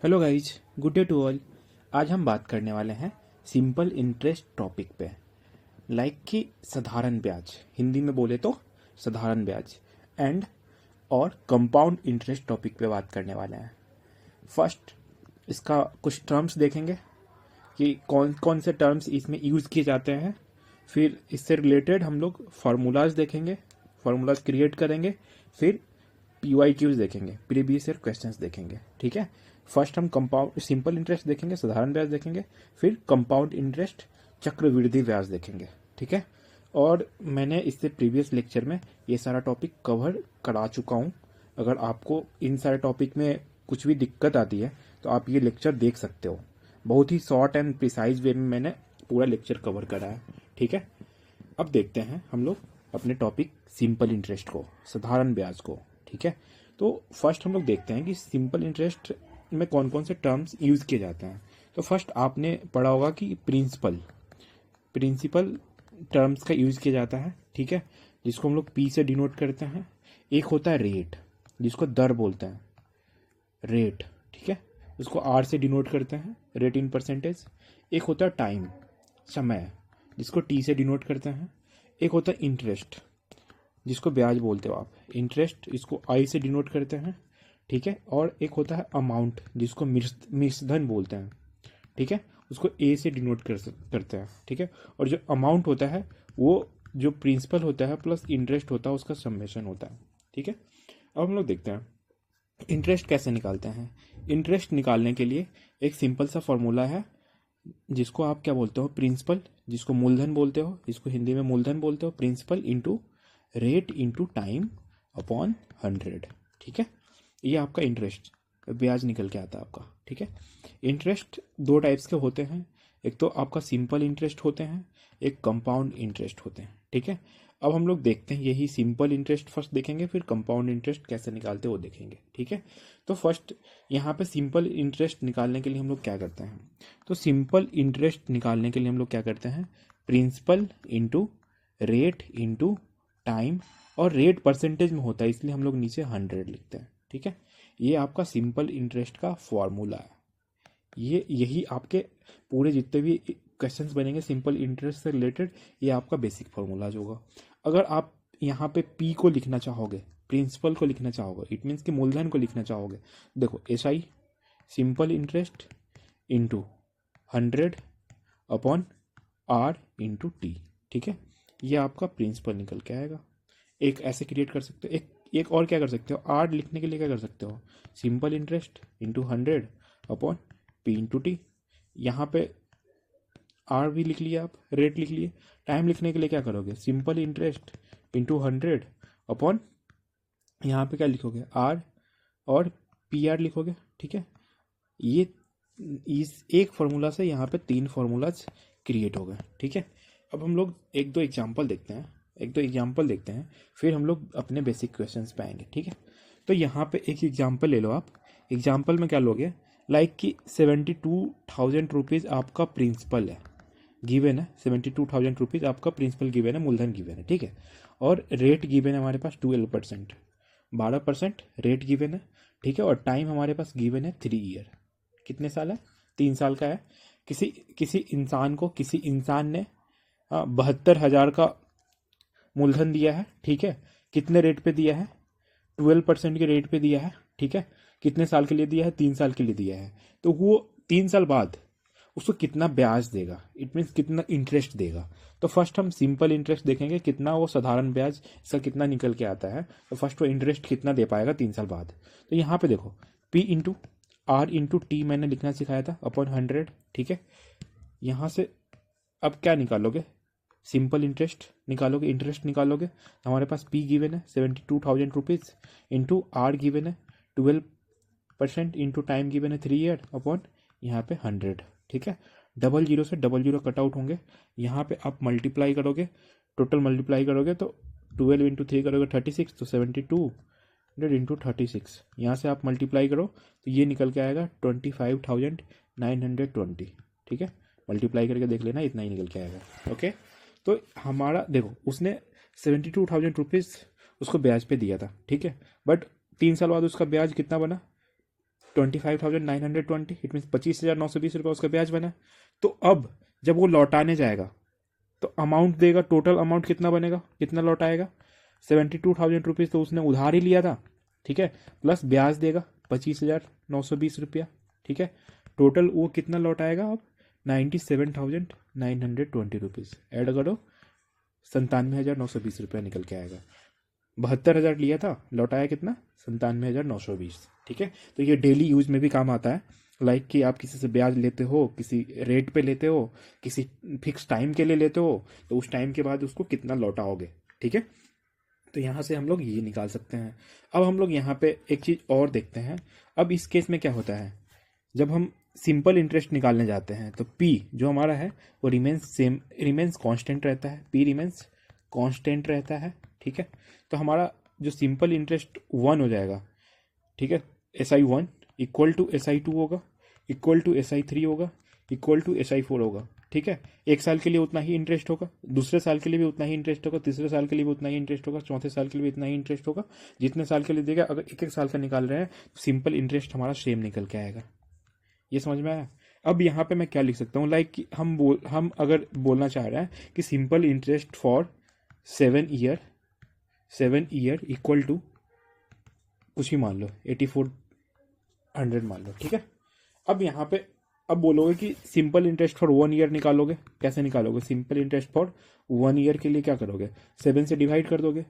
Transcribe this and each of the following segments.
Hello guys, good day to all. आज हम बात करने वाले हैं सिंपल इंटरेस्ट टॉपिक पे। लाइक कि साधारण ब्याज, हिंदी में बोले तो साधारण ब्याज एंड और कंपाउंड इंटरेस्ट टॉपिक पे बात करने वाले हैं। फर्स्ट इसका कुछ टर्म्स देखेंगे कि कौन कौन से टर्म्स इसमें यूज़ किए जाते हैं। फिर इससे रिलेटेड हम लोग फार्मूलाज देखेंगे, फार्मूलाज क्रिएट करेंगे। फिर PYQs देखेंगे, प्रीवियस ईयर क्वेश्चंस देखेंगे। ठीक है, फर्स्ट हम कंपाउंड सिंपल इंटरेस्ट देखेंगे, साधारण ब्याज देखेंगे, फिर कंपाउंड इंटरेस्ट चक्रवृद्धि ब्याज देखेंगे। ठीक है, और मैंने इससे प्रीवियस लेक्चर में ये सारा टॉपिक कवर करा चुका हूँ। अगर आपको इन सारे टॉपिक में कुछ भी दिक्कत आती है तो आप ये लेक्चर देख सकते हो। बहुत ही शॉर्ट एंड प्रिसाइज वे में मैंने पूरा लेक्चर कवर करा है। ठीक है, अब देखते हैं हम लोग अपने टॉपिक सिंपल इंटरेस्ट को, साधारण ब्याज को। ठीक है, तो फर्स्ट हम लोग देखते हैं कि सिंपल इंटरेस्ट में कौन कौन से टर्म्स यूज़ किए जाते हैं। तो फर्स्ट आपने पढ़ा होगा कि प्रिंसिपल टर्म्स का यूज़ किया जाता है। ठीक है, जिसको हम लोग P से डिनोट करते हैं। एक होता है रेट, जिसको दर बोलते हैं, रेट। ठीक है, उसको R से डिनोट करते हैं, रेट इन परसेंटेज। एक होता है टाइम, समय, जिसको T से डिनोट करते हैं। एक होता है इंटरेस्ट, जिसको ब्याज बोलते हो आप, इंटरेस्ट, इसको I से डिनोट करते हैं। ठीक है, और एक होता है अमाउंट, जिसको मिश्रधन बोलते हैं। ठीक है, उसको A से डिनोट करते हैं। ठीक है, और जो अमाउंट होता है वो जो प्रिंसिपल होता है प्लस इंटरेस्ट होता है उसका समेशन होता है। ठीक है, अब हम लोग देखते हैं इंटरेस्ट कैसे निकालते हैं। इंटरेस्ट निकालने के लिए एक सिंपल सा फॉर्मूला है, जिसको आप क्या बोलते हो, प्रिंसिपल, जिसको मूलधन बोलते हो, जिसको हिंदी में मूलधन बोलते हो। Principal into rate into time upon 100। ठीक है, ये आपका इंटरेस्ट ब्याज निकल के आता है आपका। ठीक है, इंटरेस्ट दो टाइप्स के होते हैं, एक तो आपका सिंपल इंटरेस्ट होते हैं, एक कंपाउंड इंटरेस्ट होते हैं। ठीक है, अब हम लोग देखते हैं यही सिंपल इंटरेस्ट फर्स्ट देखेंगे, फिर कंपाउंड इंटरेस्ट कैसे निकालते हैं वो देखेंगे। ठीक है, तो फर्स्ट यहाँ पे सिंपल इंटरेस्ट निकालने के लिए हम लोग क्या करते हैं, तो सिंपल इंटरेस्ट निकालने के लिए हम लोग क्या करते हैं, principal into rate into time, और रेट परसेंटेज में होता है इसलिए हम लोग नीचे 100 लिखते हैं। ठीक है, ये आपका सिंपल इंटरेस्ट का फॉर्मूला है। ये यही आपके पूरे जितने भी क्वेश्चंस बनेंगे सिंपल इंटरेस्ट से रिलेटेड, ये आपका बेसिक फॉर्मूला होगा। अगर आप यहाँ पे P को लिखना चाहोगे, प्रिंसिपल को लिखना चाहोगे, इट मीन्स कि मूलधन को लिखना चाहोगे, देखो SI simple interest into 100 upon R into T। ठीक है, ये आपका प्रिंसिपल निकल के आएगा। एक ऐसे क्रिएट कर सकते हो, एक और क्या कर सकते हो, R लिखने के लिए क्या कर सकते हो, simple interest into 100 upon P into T। यहाँ पे R भी लिख लिया आप, रेट लिख लिए। टाइम लिखने के लिए क्या करोगे, सिंपल इंटरेस्ट इंटू 100 अपॉन, यहाँ पे क्या लिखोगे, R और PR लिखोगे। ठीक है, ये इस एक फार्मूला से यहाँ पे 3 फार्मूलाज क्रिएट हो गए। ठीक है, अब हम लोग एक दो एग्जाम्पल देखते हैं, फिर हम लोग अपने बेसिक क्वेश्चंस पे आएंगे। ठीक है, तो यहाँ पे एक एग्जाम्पल ले लो आप। एग्जाम्पल में क्या लोगे, लाइक कि 72,000 रुपीज़ आपका प्रिंसिपल है, गिवन है। 72,000 रुपीज़ आपका प्रिंसिपल गिवन है, मूलधन गिवन है। ठीक है, और रेट गिवन है हमारे पास 12%, 12% रेट गिवन है। ठीक है, और टाइम हमारे पास गिवन है 3 ईयर, कितने साल है, 3 साल का है। किसी इंसान ने 72,000 का मूलधन दिया है। ठीक है, कितने रेट पे दिया है, 12% के रेट पे दिया है। ठीक है, कितने साल के लिए दिया है, 3 साल के लिए दिया है। तो वो 3 साल बाद उसको कितना ब्याज देगा, इट मीन्स कितना इंटरेस्ट देगा। तो फर्स्ट हम सिंपल इंटरेस्ट देखेंगे, कितना वो साधारण ब्याज इसका कितना निकल के आता है। तो फर्स्ट वो इंटरेस्ट कितना दे पाएगा 3 साल बाद। तो यहाँ पे देखो P into R into T मैंने लिखना सिखाया था अपॉन 100। ठीक है, यहाँ से अब क्या निकालोगे, सिंपल इंटरेस्ट निकालोगे, इंटरेस्ट निकालोगे। तो हमारे पास P गिवन है 72,000 रुपीज़ इंटू R गिवन है 12% इंटू टाइम गिवन है 3 ईयर अपॉन यहाँ पे 100। ठीक है, डबल जीरो से डबल जीरो कट आउट होंगे। यहाँ पे आप मल्टीप्लाई करोगे, टोटल मल्टीप्लाई करोगे तो 12 इंटू 3 करोगे 36, तो 7200 इंटू 36, यहाँ से आप मल्टीप्लाई करो तो ये निकल के आएगा 25,920। ठीक है, मल्टीप्लाई करके देख लेना, इतना ही निकल के आएगा। ओके, तो हमारा देखो उसने 72,000 रुपीज़ उसको ब्याज पे दिया था। ठीक है, बट 3 साल बाद उसका ब्याज कितना बना, 25,920, इट मीन्स 25,920 रुपये उसका ब्याज बना। तो अब जब वो लौटाने जाएगा तो अमाउंट देगा, टोटल अमाउंट कितना बनेगा, कितना लौटाएगा, 72,000 रुपीज़ तो उसने उधार ही लिया था, ठीक है, प्लस ब्याज देगा 25,920 रुपया, ठीक है। टोटल वो कितना लौटाएगा अब, 97,920 रुपीज़। ऐड करो, 97,920 रुपया निकल के आएगा। 72,000 लिया था, लौटाया कितना, 97,920, ठीक है। तो ये डेली यूज में भी काम आता है, लाइक कि आप किसी से ब्याज लेते हो, किसी रेट पे लेते हो, किसी फिक्स टाइम के लिए लेते हो, तो उस टाइम के बाद उसको कितना लौटाओगे, ठीक है। तो यहाँ से हम लोग ये निकाल सकते हैं। अब हम लोग यहाँ पे एक चीज़ और देखते हैं। अब इस केस में क्या होता है, जब हम सिंपल इंटरेस्ट निकालने जाते हैं तो P जो हमारा है वो रिमेंस कांस्टेंट रहता है, P रिमेंस कांस्टेंट रहता है, ठीक है। तो हमारा जो सिंपल इंटरेस्ट 1 हो जाएगा, ठीक है, SI1 इक्वल टू SI2 होगा, इक्वल टू SI3 होगा, इक्वल टू SI4 होगा, ठीक है। एक साल के लिए उतना ही इंटरेस्ट होगा, दूसरे साल के लिए भी उतना ही इंटरेस्ट होगा, तीसरे साल के लिए भी उतना ही इंटरेस्ट होगा, चौथे साल के लिए भी इतना ही इंटरेस्ट होगा, जितने साल के लिए देगा। अगर एक एक साल का निकाल रहे हैं तो सिंपल इंटरेस्ट हमारा सेम निकल के आएगा। ये समझ में आया। अब यहाँ पे मैं क्या लिख सकता हूँ, लाइक कि हम अगर बोलना चाह रहे हैं कि simple interest for 7 year equal to कुछ ही मान लो 8400 मान लो, ठीक है। अब यहाँ पे अब बोलोगे कि सिंपल इंटरेस्ट फॉर 1 ईयर निकालोगे, कैसे निकालोगे, सिंपल इंटरेस्ट फॉर 1 ईयर के लिए क्या करोगे, 7 से डिवाइड कर दोगे,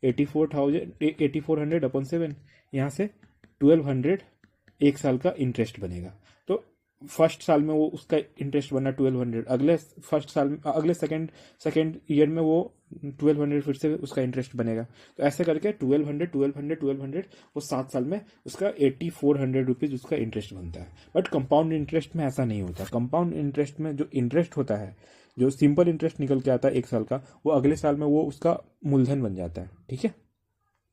8400 अपॉन 7, यहाँ से 1200 एक साल का इंटरेस्ट बनेगा। तो फर्स्ट साल में वो उसका इंटरेस्ट बना 1200, अगले सेकेंड ईयर में वो 1200 फिर से उसका इंटरेस्ट बनेगा। तो ऐसे करके 1200 वो 7 साल में उसका 8400 रुपीज़ उसका इंटरेस्ट बनता है। बट कंपाउंड इंटरेस्ट में ऐसा नहीं होता। कंपाउंड इंटरेस्ट में जो इंटरेस्ट होता है, जो सिंपल इंटरेस्ट निकल के आता है एक साल का, वो अगले साल में वो उसका मूलधन बन जाता है, ठीक है।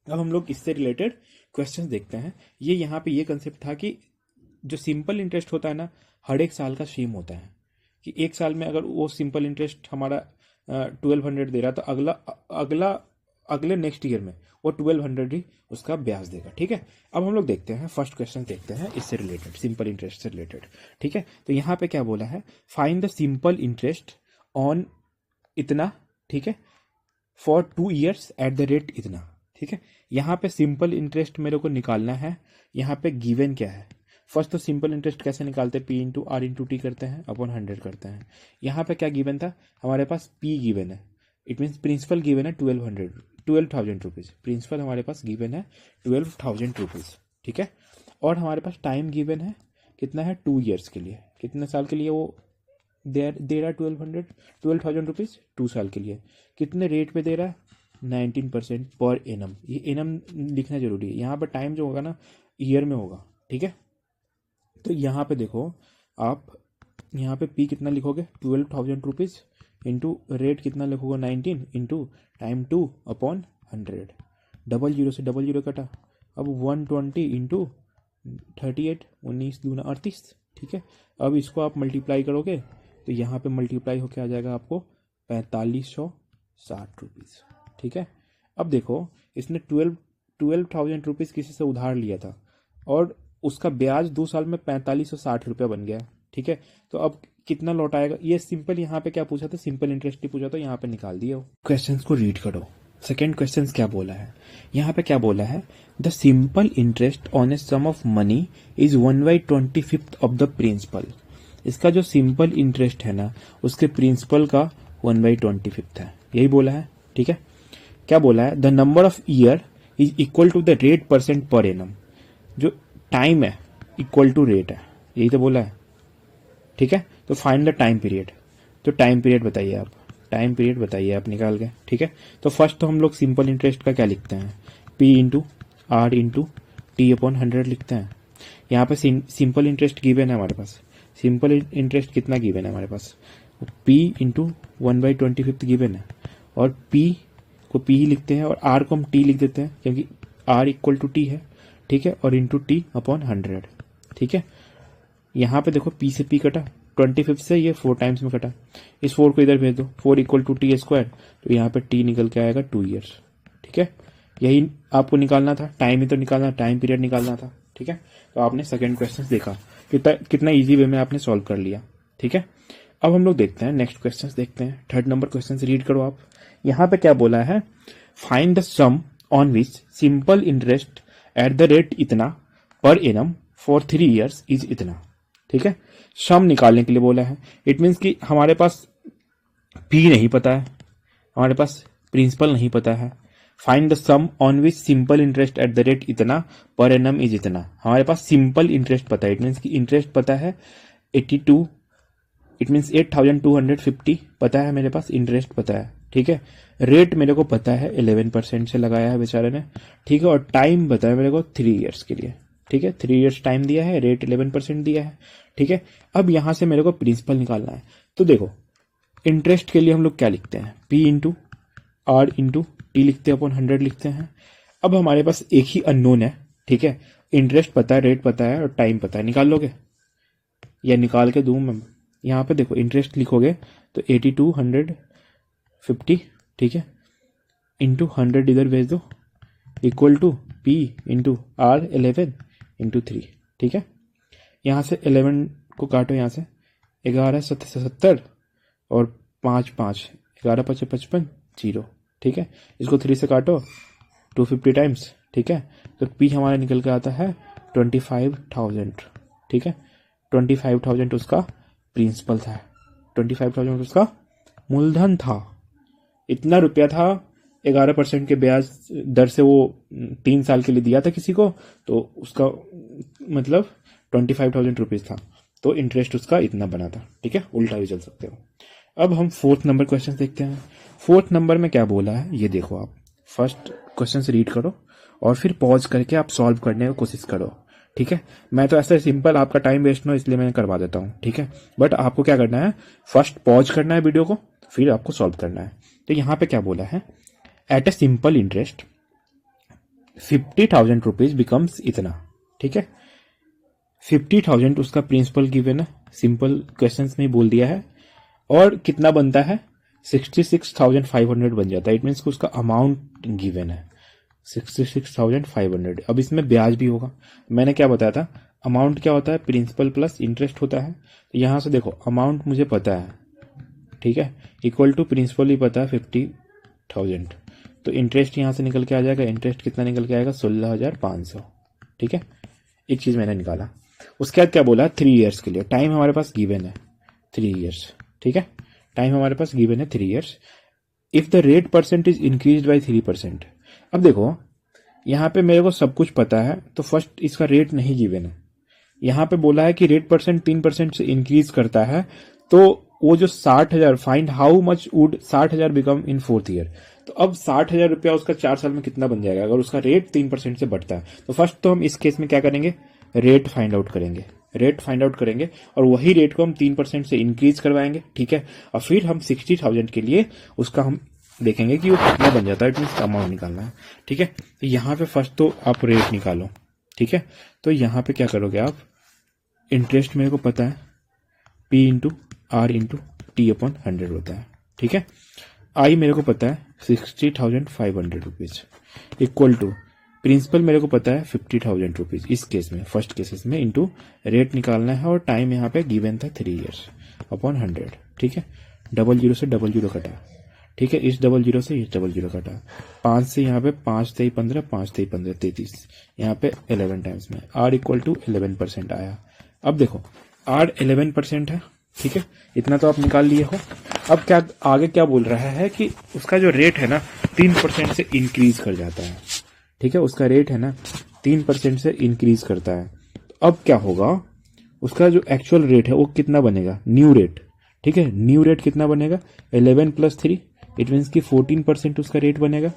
अब हम लोग इससे रिलेटेड क्वेश्चन देखते हैं। ये यहाँ पे ये कंसेप्ट था कि जो सिंपल इंटरेस्ट होता है ना, हर एक साल का सेम होता है, कि एक साल में अगर वो सिंपल इंटरेस्ट हमारा 1200 दे रहा, तो अगले नेक्स्ट ईयर में वो 1200 ही उसका ब्याज देगा, ठीक है। अब हम लोग देखते हैं, फर्स्ट क्वेश्चन देखते हैं इससे रिलेटेड, सिंपल इंटरेस्ट से रिलेटेड, ठीक है। तो यहाँ पे क्या बोला है, find the simple interest on इतना, ठीक है, for 2 years eight the rate इतना, ठीक है। यहाँ पे सिंपल इंटरेस्ट मेरे को निकालना है। यहाँ पे गिवन क्या है, फर्स्ट तो सिंपल इंटरेस्ट कैसे निकालते हैं, P into R into T करते हैं, अपॉन 100 करते हैं। यहाँ पे क्या गिवन था, हमारे पास P गिवन है, इट मीन्स प्रिंसिपल गिवन है 12,000 रुपीज़। प्रिंसिपल हमारे पास गिवन है 12,000 रुपीज़, ठीक है। और हमारे पास टाइम गिवन है कितना है, 2 ईयर्स के लिए, कितने साल के लिए वो दे रहा है 12,000 रुपीज़, 2 साल के लिए। कितने रेट पे दे रहा है, 19% पर एनम। ये एनम लिखना जरूरी है, यहाँ पर टाइम जो होगा ना ईयर में होगा, ठीक है। तो यहाँ पे देखो, आप यहाँ पे P कितना लिखोगे, 12,000 रुपीज़ इंटू रेट कितना लिखोगे, 19 into time 2 upon 100, double zero से डबल जीरो कटा। अब 120 इंटू 38, 19 दूना 38, ठीक है। अब इसको आप मल्टीप्लाई करोगे तो यहाँ पे मल्टीप्लाई होके आ जाएगा आपको 4560 रुपीज़, ठीक है। अब देखो, इसने 12,000 रुपीज़ किसी से उधार लिया था और उसका ब्याज 2 साल में 4560 रुपया बन गया, ठीक है। तो अब कितना लौटाएगा, ये सिंपल यहाँ पे क्या पूछा था, सिंपल इंटरेस्ट ही पूछा था, यहाँ पे निकाल दिया। क्वेश्चन को रीड करो। सेकेंड क्वेश्चन क्या बोला है, यहाँ पे क्या बोला है, the simple interest on a sum of money is 1/25 of the principal. इसका जो सिंपल इंटरेस्ट है ना, उसके प्रिंसिपल का 1/25 है, यही बोला है, ठीक है। क्या बोला है, the number of year is equal to the rate percent per annum. जो टाइम है इक्वल टू रेट है, यही तो बोला है, ठीक है। तो फाइंड द टाइम पीरियड। तो टाइम पीरियड बताइए आप, टाइम पीरियड बताइए आप निकाल के, ठीक है। तो फर्स्ट तो हम लोग सिंपल इंटरेस्ट का क्या लिखते हैं, P into R into T upon 100 लिखते हैं। यहाँ पे सिंपल इंटरेस्ट गिवन है हमारे पास, सिंपल इंटरेस्ट कितना गिवन है हमारे पास, P इंटू 1/25 गिवन है, और P को P ही लिखते हैं और R को हम T लिख देते हैं, क्योंकि R इक्वल टू T है, ठीक है, और इंटू T अपॉन 100, ठीक है। यहाँ पे देखो P से P कटा, 25 से ये 4 टाइम्स में कटा, इस 4 को इधर भेज दो, 4 इक्वल टू T स्क्वायर, तो यहाँ पे T निकल के आएगा 2 ईयर्स, ठीक है। यही आपको निकालना था, टाइम ही तो निकालना, टाइम पीरियड निकालना था, ठीक है, तो आपने सेकंड क्वेश्चन देखा कितना इजी वे में आपने सॉल्व कर लिया। ठीक है, अब हम लोग देखते हैं नेक्स्ट क्वेश्चन देखते हैं। थर्ड नंबर क्वेश्चन रीड करो आप। यहाँ पे क्या बोला है, find the sum on which simple interest at the rate इतना per annum for 3 years is इतना। ठीक है, सम निकालने के लिए बोला है। इट मीन्स कि हमारे पास पी नहीं पता है, हमारे पास प्रिंसिपल नहीं पता है। Find the sum on which simple interest at the rate इतना पर एनम इज इतना। हमारे पास सिंपल इंटरेस्ट पता है, इट मीन्स कि इंटरेस्ट पता है 82, इट मीन्स 8250 पता है मेरे पास, इंटरेस्ट पता है। ठीक है, रेट मेरे को पता है 11% से लगाया है बेचारे ने। ठीक है, और टाइम पता है मेरे को 3 years के लिए। ठीक है, 3 years टाइम दिया है, रेट 11% दिया है। ठीक है, अब यहां से मेरे को प्रिंसिपल निकालना है। तो देखो इंटरेस्ट के लिए हम लोग क्या लिखते हैं, P into R into T लिखते हैं, अपॉन 100 लिखते हैं। अब हमारे पास एक ही अननोन है। ठीक है, इंटरेस्ट पता है, रेट पता है और टाइम पता है। निकाल लोगे या निकाल के दूं मैं? यहाँ पे देखो इंटरेस्ट लिखोगे तो 8250, ठीक है, इंटू 100 इधर भेज दो, equal to P into R 11 into 3। ठीक है, यहाँ से 11 को काटो, यहाँ से 11 70 और 5 5 11 5 55 0। ठीक है, इसको 3 से काटो 250 टाइम्स। ठीक है, तो P हमारा निकल के आता है 25,000। ठीक है, 25,000 उसका प्रिंसिपल था, 25,000 उसका मूलधन था। इतना रुपया था, 11% के ब्याज दर से वो 3 साल के लिए दिया था किसी को, तो उसका मतलब 25,000 रुपीज था, तो इंटरेस्ट उसका इतना बना था। ठीक है, उल्टा भी चल सकते हो। अब हम 4th नंबर क्वेश्चन देखते हैं। 4th नंबर में क्या बोला है ये देखो आप। फर्स्ट क्वेश्चन से रीड करो और फिर पॉज करके आप सॉल्व करने की कोशिश करो। ठीक है, मैं तो ऐसे सिंपल आपका टाइम वेस्ट ना इसलिए मैं करवा देता हूँ। ठीक है, बट आपको क्या करना है, फर्स्ट पॉज करना है वीडियो को, फिर आपको सॉल्व करना है। तो यहाँ पे क्या बोला है, at a simple interest 50,000 rupees becomes इतना। ठीक है, 50,000 उसका प्रिंसिपल गिवन है, सिंपल क्वेश्चन में बोल दिया है, और कितना बनता है 66,500 बन जाता है। इट मीन्स कि उसका अमाउंट गिवन है 66,500। अब इसमें ब्याज भी होगा। मैंने क्या बताया था, अमाउंट क्या होता है, प्रिंसिपल प्लस इंटरेस्ट होता है। तो यहां से देखो अमाउंट मुझे पता है, ठीक है, इक्वल टू प्रिंसिपल ही पता है 50,000, तो इंटरेस्ट यहां से निकल के आ जाएगा। इंटरेस्ट कितना निकल के आएगा, 16,500। ठीक है, एक चीज मैंने निकाला। उसके बाद क्या बोला, 3 years के लिए। टाइम हमारे पास गिवन है 3 years। ठीक है, टाइम हमारे पास गिवन है 3 years। If the rate percent is increase by 3%। अब देखो यहाँ पे मेरे को सब कुछ पता है, तो फर्स्ट इसका रेट नहीं गिवन है। यहाँ पे बोला है कि रेट परसेंट 3% से इंक्रीज करता है, तो वो जो 60,000, find how much would 60,000 become in 4th year। तो अब 60,000 रुपया उसका 4 साल में कितना बन जाएगा अगर उसका रेट 3% से बढ़ता है। तो फर्स्ट तो हम इस केस में क्या करेंगे, रेट फाइंड आउट करेंगे, रेट फाइंड आउट करेंगे, और वही रेट को हम 3% से इंक्रीज करवाएंगे। ठीक है, और फिर हम 60,000 के लिए उसका हम देखेंगे कि वो कितना बन जाता है, इट मीन्स अमाउंट निकालना है। ठीक है, तो यहाँ पे फर्स्ट तो आप रेट निकालो। ठीक है, तो यहाँ पे क्या करोगे आप, इंटरेस्ट मेरे को पता है P into R into T upon 100 होता है। ठीक है, आई मेरे को पता है 60,500 रुपीज, इक्वल टू प्रिंसिपल मेरे को पता है 50,000 रुपीज इस केस में, फर्स्ट केसेस में, इंटू रेट निकालना है, और टाइम यहाँ पे गिवन था 3 years अपॉन 100। ठीक है, 00 से 00 कटा। ठीक है, इस 00 से इस 00 कटा, 5 से यहाँ पे 5 3 15, 5 3 15 33, यहाँ पे 11 टाइम्स में आर इक्वल टू 11% आया। अब देखो आर 11% है। ठीक है, इतना तो आप निकाल लिए हो। अब क्या आगे क्या बोल रहा है कि उसका जो रेट है ना 3% से इंक्रीज कर जाता है। ठीक है, उसका रेट है ना 3% से इंक्रीज करता है। तो अब क्या होगा, उसका जो एक्चुअल रेट है वो कितना बनेगा, न्यू रेट। ठीक है, न्यू रेट कितना बनेगा, 11 + 3, इट मीन्स कि 14% उसका रेट बनेगा।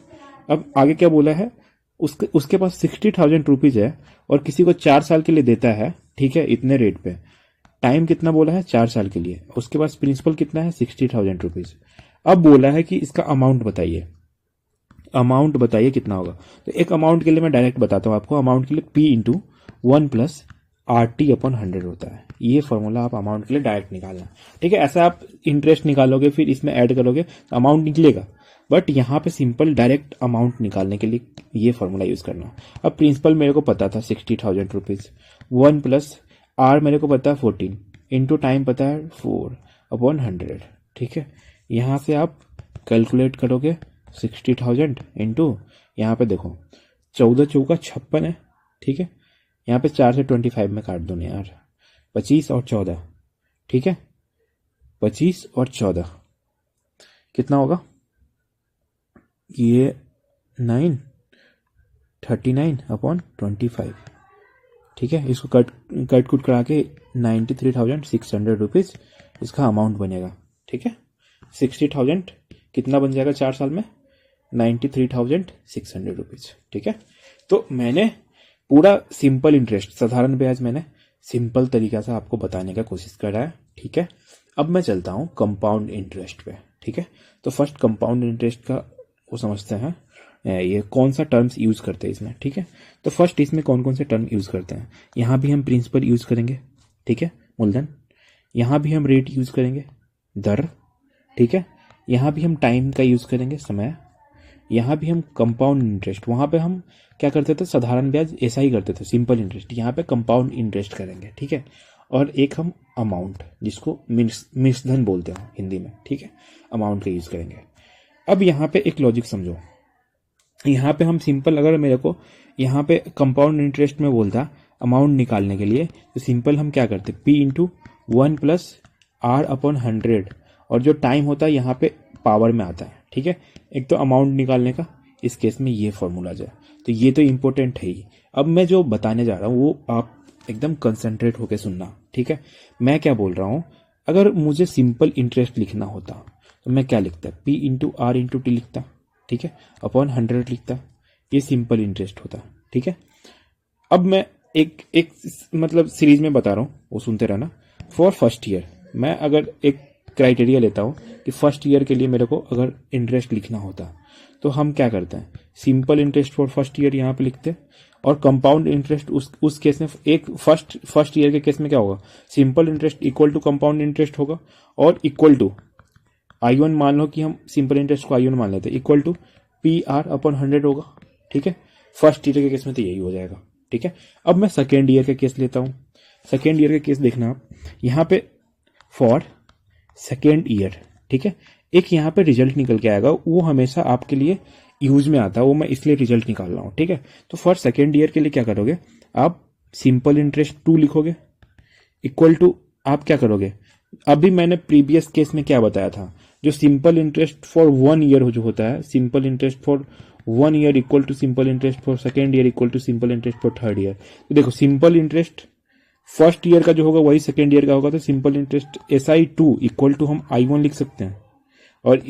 अब आगे क्या बोला है, उसके पास 60,000 रुपीज है और किसी को 4 साल के लिए देता है। ठीक है, इतने रेट पे, टाइम कितना बोला है 4 साल के लिए, उसके पास प्रिंसिपल कितना है 60,000 रुपीज। अब बोला है कि इसका अमाउंट बताइए, अमाउंट बताइए कितना होगा। तो एक अमाउंट के लिए मैं डायरेक्ट बताता हूँ आपको, अमाउंट के लिए P इंटू 1 + RT अपॉन 100 होता है। ये फॉर्मूला आप अमाउंट के लिए डायरेक्ट निकालना। ठीक है, ऐसा आप इंटरेस्ट निकालोगे फिर इसमें ऐड करोगे तो अमाउंट निकलेगा, बट यहाँ पे सिंपल डायरेक्ट अमाउंट निकालने के लिए ये फॉर्मूला यूज करना। अब प्रिंसिपल मेरे को पता था 60,000 रुपीज, 1 प्लस आर मेरे को पता है 14 इंटू टाइम पता है 4/100। ठीक है, यहाँ से आप कैलकुलेट करोगे 60,000 इंटू, यहाँ पे देखो 14 चौका 56 है। ठीक है, यहाँ पे 4 से 25 में काट दो ना यार, 25 और 14। ठीक है, 25 और 14 कितना होगा, ये 39/25। ठीक है, इसको कट कुट करा के 93,600 रुपीज इसका अमाउंट बनेगा। ठीक है, 60,000 कितना बन जाएगा 4 साल में, 93,600 रुपीज। ठीक है, तो मैंने पूरा सिंपल इंटरेस्ट, साधारण ब्याज मैंने सिंपल तरीका से आपको बताने का कोशिश करा है। ठीक है, अब मैं चलता हूं कंपाउंड इंटरेस्ट पे। ठीक है, तो फर्स्ट कंपाउंड इंटरेस्ट का वो समझते हैं, ये कौन सा टर्म्स यूज करते हैं इसमें। ठीक है, तो फर्स्ट इसमें कौन कौन से टर्म यूज करते हैं, यहां भी हम प्रिंसिपल यूज करेंगे। ठीक है, मूलधन, यहां भी हम रेट यूज करेंगे, दर। ठीक है, यहां भी हम टाइम का यूज करेंगे, समय। यहां भी हम कंपाउंड इंटरेस्ट, वहां पे हम क्या करते थे, साधारण ब्याज ऐसा ही करते थे, सिंपल इंटरेस्ट, यहाँ पे कंपाउंड इंटरेस्ट करेंगे। ठीक है, और एक हम अमाउंट, जिसको मिश्रधन बोलते हैं हिंदी में। ठीक है, अमाउंट का यूज करेंगे। अब यहाँ पे एक लॉजिक समझो, यहाँ पे हम सिंपल, अगर मेरे को यहाँ पे कंपाउंड इंटरेस्ट में बोलता अमाउंट निकालने के लिए, तो सिंपल हम क्या करते, P इंटू 1 प्लस R/100, और जो टाइम होता है यहाँ पे पावर में आता है। ठीक है, एक तो अमाउंट निकालने का, इस केस में ये फॉर्मूला जाए, तो ये तो इंपॉर्टेंट है ही। अब मैं जो बताने जा रहा हूँ वो आप एकदम कंसंट्रेट होकर सुनना। ठीक है, मैं क्या बोल रहा हूँ, अगर मुझे सिंपल इंटरेस्ट लिखना होता तो मैं क्या लिखता, P into R into T लिखता। ठीक है, अपॉन 100 लिखता, ये सिंपल इंटरेस्ट होता। ठीक है, अब मैं एक मतलब सीरीज में बता रहा हूँ, वो सुनते रहना। फॉर फर्स्ट ईयर, मैं अगर एक क्राइटेरिया लेता हूँ कि फर्स्ट ईयर के लिए मेरे को अगर इंटरेस्ट लिखना होता, तो हम क्या करते हैं, simple interest for first year यहाँ पे लिखते हैं, और कंपाउंड इंटरेस्ट उस केस में, एक फर्स्ट ईयर के केस में क्या होगा, simple interest equal to compound interest होगा, और इक्वल टू I1, मान लो कि हम सिंपल इंटरेस्ट को I1 मान लेते हैं, इक्वल टू PR/100 होगा। ठीक है, फर्स्ट ईयर के केस में तो यही हो जाएगा। ठीक है, अब मैं सेकेंड ईयर का केस लेता हूं। सेकेंड ईयर का केस देखना आप, यहाँ पे फॉर सेकेंड ईयर। ठीक है, एक यहाँ पे रिजल्ट निकल के आएगा, वो हमेशा आपके लिए यूज में आता है, वो मैं इसलिए रिजल्ट निकाल रहा हूँ। ठीक है, तो फॉर सेकेंड ईयर के लिए क्या करोगे, आप सिंपल इंटरेस्ट 2 लिखोगे, इक्वल टू आप क्या करोगे, अभी मैंने प्रीवियस केस में क्या बताया था, जो सिंपल इंटरेस्ट फॉर 1 ईयर जो होता है, simple interest for 1 year equal to simple interest for second year equal to simple interest for third year. तो देखो, सिंपल इंटरेस्ट फर्स्ट ईयर का जो होगा वही सेकेंड ईयर का होगा, तो simple interest SI2 equal to हम I1 लिख सकते हैं, और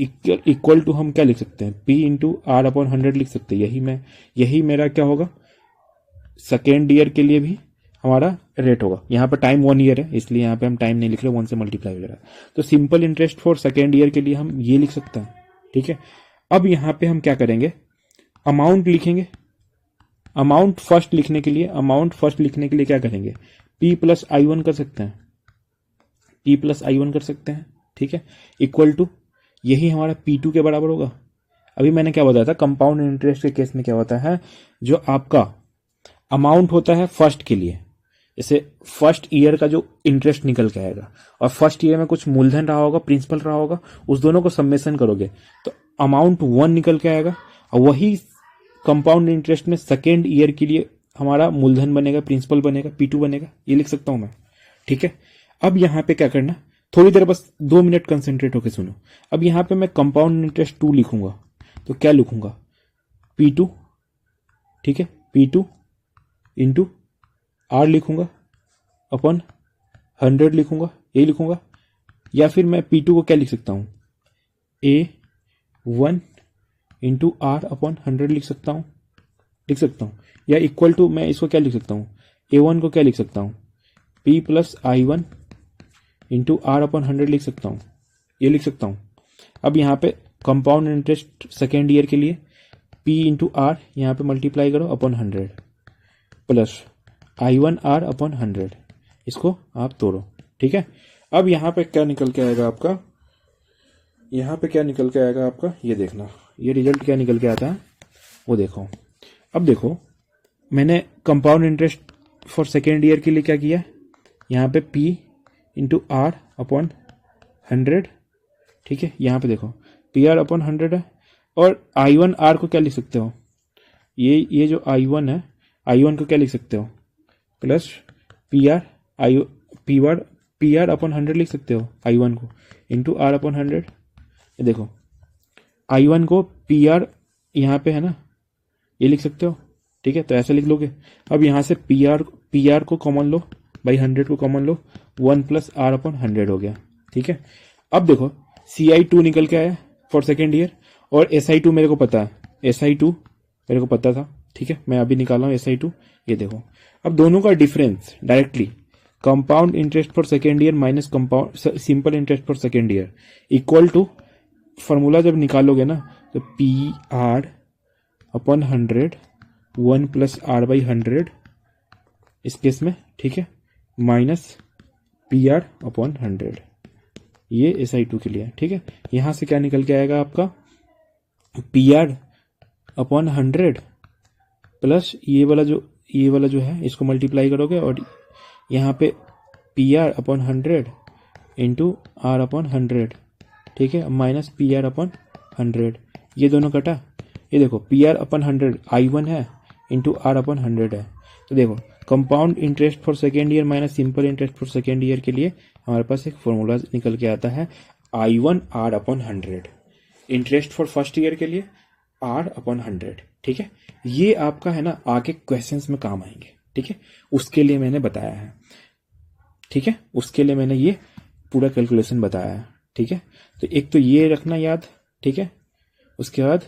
इक्वल टू हम क्या लिख सकते हैं, P इंटू R/100 लिख सकते हैं। यही मेरा क्या होगा, सेकेंड ईयर के लिए भी हमारा रेट होगा। यहाँ पे टाइम 1 ईयर है, इसलिए यहाँ पे हम टाइम नहीं लिख रहे, 1 से मल्टीप्लाई वगैरह। तो simple interest for second year के लिए हम ये लिख सकते हैं। ठीक है, अब यहाँ पे हम क्या करेंगे, अमाउंट लिखेंगे। अमाउंट फर्स्ट लिखने के लिए क्या करेंगे, P प्लस I1 कर सकते हैं, P प्लस I1 कर सकते हैं। ठीक है, इक्वल टू यही हमारा P2 के बराबर होगा। अभी मैंने क्या बताया था, कंपाउंड इंटरेस्ट के केस में क्या होता है, जो आपका अमाउंट होता है फर्स्ट के लिए, जैसे फर्स्ट ईयर का जो इंटरेस्ट निकल के आएगा, और फर्स्ट ईयर में कुछ मूलधन रहा होगा, प्रिंसिपल रहा होगा, उस दोनों को सम्मेशन करोगे तो अमाउंट 1 निकल के आएगा, और वही कंपाउंड इंटरेस्ट में सेकेंड ईयर के लिए हमारा मूलधन बनेगा, प्रिंसिपल बनेगा, P2 बनेगा, ये लिख सकता हूं मैं। ठीक है, अब यहाँ पे क्या करना, थोड़ी देर बस 2 मिनट कंसेंट्रेट होकर सुनो। अब यहाँ पे मैं कंपाउंड इंटरेस्ट 2 लिखूंगा, तो क्या लिखूंगा, P2। ठीक है, P2 इंटू R लिखूंगा, अपन 100 लिखूंगा, ये लिखूंगा, या फिर मैं P2 को क्या लिख सकता हूं, A1 इंटू R/100 लिख सकता हूं, या इक्वल टू मैं इसको क्या लिख सकता हूं, A1 को क्या लिख सकता हूं, P plus I1 into R/100 लिख सकता हूं, ये लिख सकता हूं। अब यहाँ पे कंपाउंड इंटरेस्ट सेकेंड ईयर के लिए P इंटू R यहाँ पे मल्टीप्लाई करो अपॉन 100 प्लस I1R/100, इसको आप तोड़ो। ठीक है, अब यहाँ पे क्या निकल के आएगा आपका, ये देखना, ये रिजल्ट क्या निकल के आता है वो देखो। अब देखो मैंने compound interest for second year के लिए क्या किया, यहाँ पे P इंटू आर अपॉन 100, ठीक है। यहाँ पे देखो PR अपॉन 100 है, और I1R को क्या लिख सकते हो, ये जो I1 है, I1 को क्या लिख सकते हो, प्लस PR अपॉन 100 लिख सकते हो I1 को, इंटू R अपॉन 100। ये देखो I1 को PR यहाँ पे है ना, ये लिख सकते हो, ठीक है। तो ऐसे लिख लोगे। अब यहाँ से PR को कॉमन लो, बाई 100 को कॉमन लो, 1 प्लस R अपॉन 100 हो गया, ठीक है। अब देखो CI2 निकल के आया फॉर सेकेंड ईयर, और SI2 मेरे को पता है, SI2 मेरे को पता था, ठीक है। मैं अभी निकाला हूँ SI2, ये देखो। अब दोनों का difference directly compound interest for second year minus compound simple interest for second year equal to, formula जब निकालोगे ना तो PR upon 100 1 plus R by 100 इस केस में, ठीक है, माइनस PR अपॉन 100, ये SI2 के लिए, ठीक है। यहां से क्या निकल के आएगा आपका PR अपॉन 100 प्लस ये वाला जो है इसको मल्टीप्लाई करोगे, और यहाँ पे PR upon 100 into R upon 100, ठीक है, माइनस PR अपॉन 100, ये दोनों कटा। ये देखो PR अपॉन 100 I1 है, इंटू R अपॉन 100 है। तो देखो compound interest for second year minus simple interest for second year के लिए हमारे पास एक फॉर्मूला निकल के आता है I1R upon 100, interest for first year के लिए R अपॉन 100, ठीक है। ये आपका है ना आगे क्वेश्चंस में काम आएंगे, ठीक है, उसके लिए मैंने बताया है, ठीक है, उसके लिए मैंने ये पूरा कैलकुलेशन बताया है, ठीक है। तो एक तो ये रखना याद, ठीक है, उसके बाद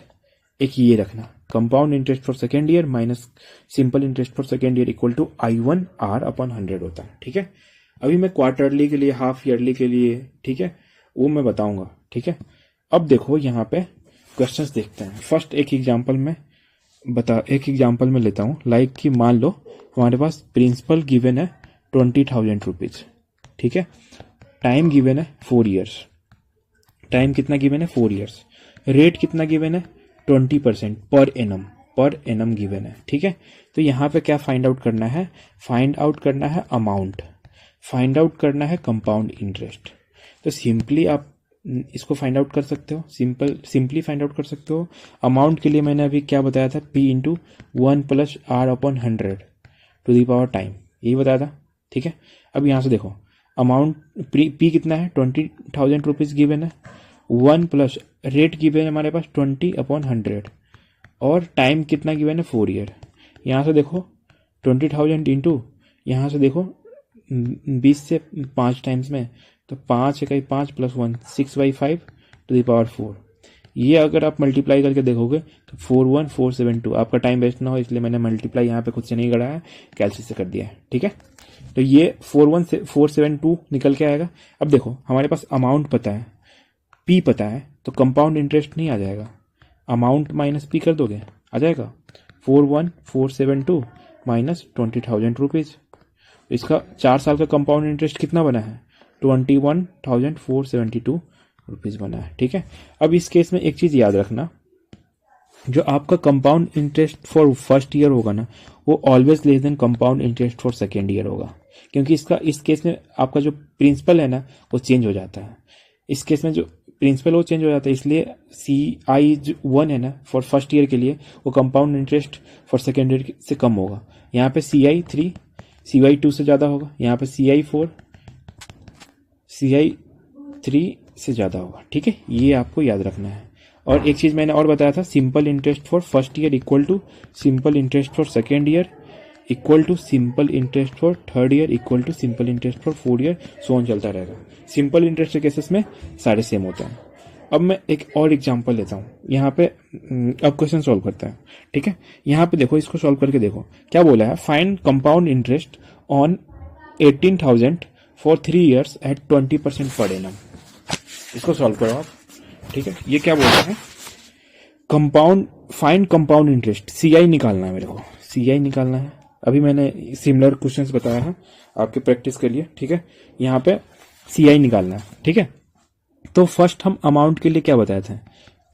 एक ये रखना compound interest for second year minus simple interest for second year equal to I1R upon 100 होता है, ठीक है। अभी मैं क्वार्टरली के लिए, हाफ ईयरली के लिए, ठीक है, वो मैं बताऊंगा, ठीक है। अब देखो यहाँ पे क्वेश्चंस देखते हैं। फर्स्ट एक एग्जांपल में लेता हूँ, लाइक कि मान लो हमारे पास प्रिंसिपल गिवन है 20,000 रुपीज, ठीक है। टाइम गिवन है 4 ईयर्स, टाइम कितना गिवन है 4 ईयर्स, रेट कितना गिवन है 20% पर एनम गिवन है, ठीक है। तो यहाँ पे क्या फाइंड आउट करना है, अमाउंट, फाइंड आउट करना है कंपाउंड इंटरेस्ट। तो सिंपली आप इसको फाइंड आउट कर सकते हो, सिंपली फाइंड आउट कर सकते हो। अमाउंट के लिए मैंने अभी क्या बताया था, P into 1 plus R upon 100 to the power time, यही बताया था, ठीक है। अब यहाँ से देखो अमाउंट P कितना है 20,000 रुपीज गिवन है, 1 प्लस रेट गिवन है हमारे पास 20 अपॉन 100, और टाइम कितना गिवन है 4 ईयर। यहाँ से देखो 20,000 इंटू, यहाँ से देखो 20 से 5 टाइम्स में, तो 5 इकाई 5 प्लस 1 6/5 टू द पावर 4। ये अगर आप मल्टीप्लाई करके देखोगे तो 41472। आपका टाइम वेस्ट ना हो इसलिए मैंने मल्टीप्लाई यहाँ पे खुद से नहीं करा है, कैलसी से कर दिया है, ठीक है। तो ये 41472 निकल के आएगा। अब देखो हमारे पास अमाउंट पता है, P पता है, तो कंपाउंड इंटरेस्ट नहीं आ जाएगा, अमाउंट माइनस P कर दोगे आ जाएगा 41472 माइनस 20,000 रुपीज। इसका 4 साल का कंपाउंड इंटरेस्ट कितना बना है 21,472 रुपीज बना है, ठीक है। अब इस केस में एक चीज याद रखना, जो आपका compound interest for first year होगा ना, वो always less than compound interest for second year होगा, क्योंकि इस केस में आपका जो प्रिंसिपल है ना वो चेंज हो जाता है। इस केस में जो प्रिंसिपल वो चेंज हो जाता है, इसलिए CI1 है ना फॉर फर्स्ट ईयर के लिए, वो compound interest for second year से कम होगा। यहाँ पे CI3 CI2 से ज्यादा होगा, यहाँ पे CI4 CI3 से ज्यादा होगा, ठीक है। ये आपको याद रखना है। और एक चीज मैंने और बताया था, simple interest for first year equal to simple interest for second year equal to simple interest for third year equal to simple interest for fourth year, so on चलता रहेगा। सिंपल इंटरेस्ट के केसेस में सारे same होते हैं। अब मैं एक और एग्जांपल लेता हूँ, यहाँ पे अब क्वेश्चन सॉल्व करता है, ठीक है। यहाँ पे देखो, इसको सॉल्व करके देखो क्या बोला है, find compound interest on 18,000 for 3 years at 20% per annum. इसको सॉल्व करो आप, ठीक है। ये क्या बोलता है, फाइंड कंपाउंड इंटरेस्ट, CI निकालना है मेरे को, CI निकालना है। अभी मैंने सिमिलर क्वेश्चंस बताया है आपके प्रैक्टिस के लिए, ठीक है। यहाँ पे CI निकालना है, ठीक है। तो फर्स्ट हम अमाउंट के लिए क्या बताए थे,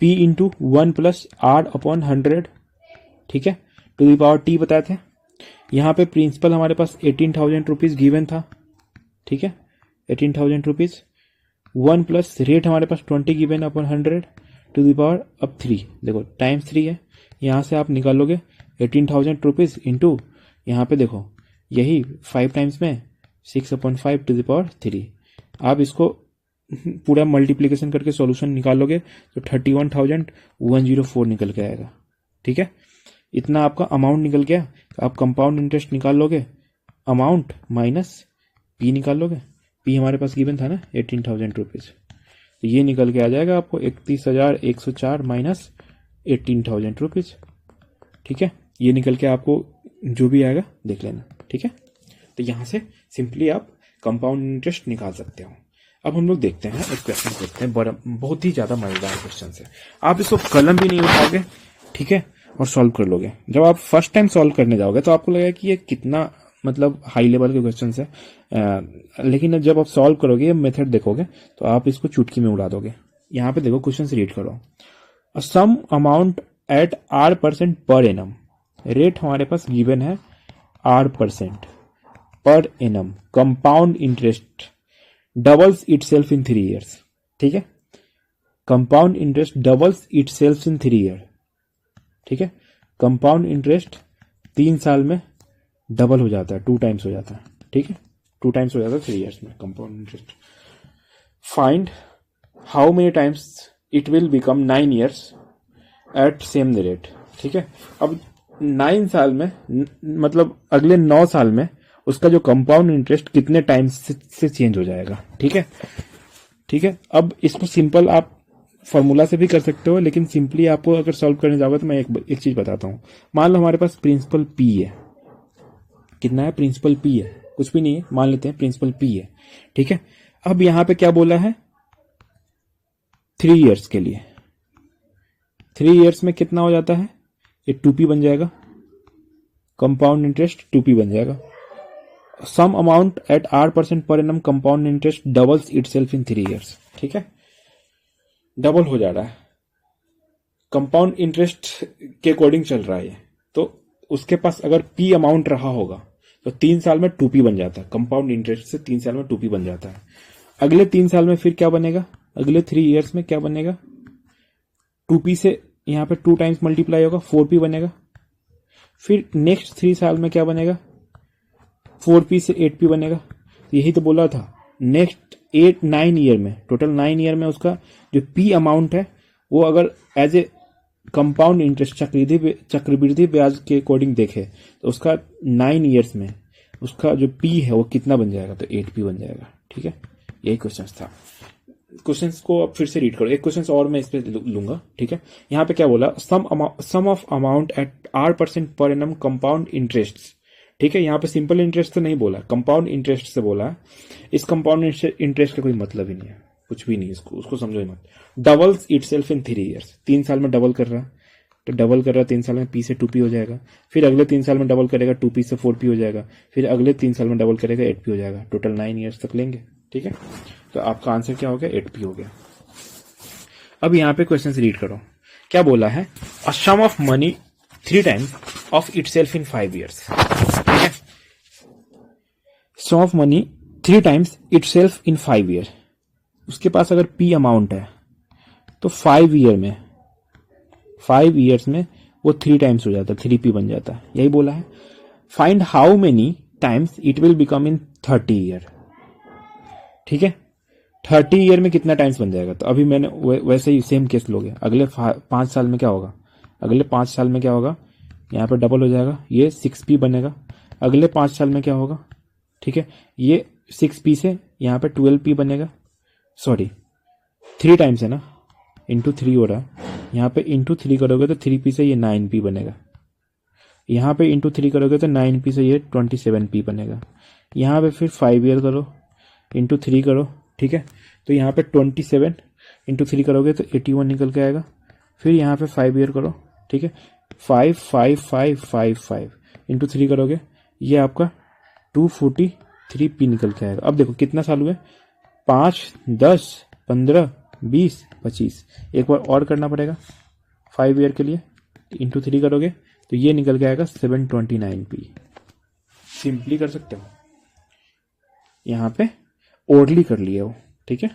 P इंटू 1+R/100, ठीक है, टू दी पावर T बताए थे। यहाँ पे प्रिंसिपल हमारे पास 18,000 रुपीज गिवन था, ठीक है, 18,000 रुपीज, 1 प्लस रेट हमारे पास 20 given upon 100 to the power अब 3, देखो टाइम्स 3 है, यहाँ से आप निकालोगे 18,000 रुपीज इंटू यहाँ पे देखो यही 5 टाइम्स में 6/5 टू द पावर 3। आप इसको पूरा मल्टीप्लिकेशन करके सॉल्यूशन निकालोगे तो 31,104 निकल के आएगा, ठीक है। इतना आपका अमाउंट निकल गया। आप कंपाउंड इंटरेस्ट निकाल लोगे, अमाउंट माइनस पी निकाल लोगे, पी हमारे पास गिवन था ना 18,000 रुपीज, तो ये निकल के आ जाएगा आपको 31,104 माइनस 18,000 रुपीज, ठीक है। ये निकल के आपको जो भी आएगा देख लेना, ठीक है। तो यहां से सिंपली आप कंपाउंड इंटरेस्ट निकाल सकते हो। अब हम लोग देखते हैं एक क्वेश्चन देखते हैं, बड़ा बहुत ही ज्यादा मजेदार क्वेश्चन है। आप इसको कलम भी नहीं उठाओगे, ठीक है, और सॉल्व कर लोगे। जब आप फर्स्ट टाइम सॉल्व करने जाओगे तो आपको लगेगा कि ये कितना मतलब हाई लेवल के क्वेश्चन है, लेकिन जब आप सॉल्व करोगे, ये मेथड देखोगे तो आप इसको चुटकी में उड़ा दोगे। यहाँ पे देखो क्वेश्चन रीड करो, सम अमाउंट एट R% पर एनम, रेट हमारे पास गिवन है R% per annum, compound interest doubles itself in 3 years, ठीक है, compound interest doubles itself in 3 years, ठीक है, कंपाउंड इंटरेस्ट 3 साल में डबल हो जाता है, 2 टाइम्स हो जाता है, ठीक है, 2 टाइम्स हो जाता है 3 years में compound interest. Find how many times it will become 9 years at same rate, ठीक है। अब 9 साल में मतलब अगले 9 साल में उसका जो कंपाउंड इंटरेस्ट कितने टाइम्स से चेंज हो जाएगा, ठीक है, ठीक है। अब इसको सिंपल आप फॉर्मूला से भी कर सकते हो, लेकिन सिंपली आपको अगर सॉल्व करने जाओगे तो मैं एक चीज बताता हूं। मान लो हमारे पास प्रिंसिपल P है, कितना है, प्रिंसिपल P है, कुछ भी नहीं है, मान लेते हैं प्रिंसिपल P है, ठीक है। अब यहां पे क्या बोला है, 3 years के लिए, 3 years में कितना हो जाता है, ये 2P बन जाएगा, कंपाउंड इंटरेस्ट 2P बन जाएगा। Sum amount at R% per annum compound interest doubles itself in 3 years, ठीक है, डबल हो जा रहा है, कंपाउंड इंटरेस्ट के अकॉर्डिंग चल रहा है ये, तो उसके पास अगर P अमाउंट रहा होगा तो 3 साल में 2P बन जाता है, कंपाउंड इंटरेस्ट से 3 साल में 2P बन जाता है। अगले 3 साल में फिर क्या बनेगा, अगले 3 years में क्या बनेगा, 2P से यहां पे 2 टाइम्स मल्टीप्लाई होगा, 4P बनेगा। फिर नेक्स्ट 3 साल में क्या बनेगा, 4P से 8P बनेगा। यही तो बोला था, नेक्स्ट 9 ईयर में, टोटल 9 ईयर में उसका जो P अमाउंट है वो अगर एज ए कंपाउंड इंटरेस्ट चक्रवृद्धि ब्याज के अकॉर्डिंग देखे तो उसका 9 ईयर्स में उसका जो P है वो कितना बन जाएगा, तो 8P बन जाएगा, ठीक है। यही क्वेश्चन था। क्वेश्चंस को अब फिर से रीड करो, एक क्वेश्चन और मैं इस पे लूंगा, ठीक है। यहाँ पे क्या बोला, sum of amount at R% per annum compound interest, ठीक है। यहाँ पे सिंपल इंटरेस्ट तो नहीं बोला, कंपाउंड इंटरेस्ट से बोला है। इस कंपाउंड इंटरेस्ट का कोई मतलब ही नहीं है, कुछ भी नहीं, उसको समझो ही मत। डबल्स इटसेल्फ इन 3 years, 3 साल में डबल कर रहा है, तो डबल कर रहा है 3 साल में, P से 2P हो जाएगा। फिर अगले 3 साल में डबल करेगा, 2P से 4P हो जाएगा। फिर अगले 3 साल में डबल करेगा, 8P हो जाएगा। टोटल 9 years तक लेंगे, ठीक है। तो आपका आंसर क्या हो गया, 8P हो गया। अब यहाँ पे क्वेश्चन रीड करो, क्या बोला है, a sum of money 3 times of itself in 5 years, ठीक है। Sum of money 3 times itself in 5 years, उसके पास अगर P अमाउंट है तो 5 years में वो 3 टाइम्स हो जाता है, 3P बन जाता है, यही बोला है। Find how many times it will become in 30 year, ठीक है। 30 year में कितना टाइम्स बन जाएगा, तो अभी मैंने वैसे ही सेम केस लोगे। अगले 5 साल में क्या होगा, अगले 5 साल में क्या होगा, यहाँ पे डबल हो जाएगा, ये 6P बनेगा। अगले 5 साल में क्या होगा, ठीक है, ये 6P से यहाँ पे 12P बनेगा, सॉरी 3 टाइम्स है ना, इंटू 3 हो रहा है, यहाँ पे इंटू 3 करोगे तो 3P से ये 9P बनेगा। यहाँ पे इंटू 3 करोगे तो 9P से ये 27P बनेगा। यहाँ पे फिर 5 year करो, इंटू 3 करो, ठीक है, तो यहाँ पे 27 इंटू 3 करोगे तो 81 निकल के आएगा। फिर यहाँ पे 5 year करो, ठीक है, 5 5 5 5 5 इंटू 3 करोगे, ये आपका 243P निकल के आएगा। अब देखो कितना साल हुए, 5 10 15 20, 25, एक बार और करना पड़ेगा 5 ईयर के लिए, इंटू 3 करोगे तो ये निकल के आएगा 729p। सिंपली कर सकते हो, यहाँ पे ओरली कर लिए हो, ठीक है।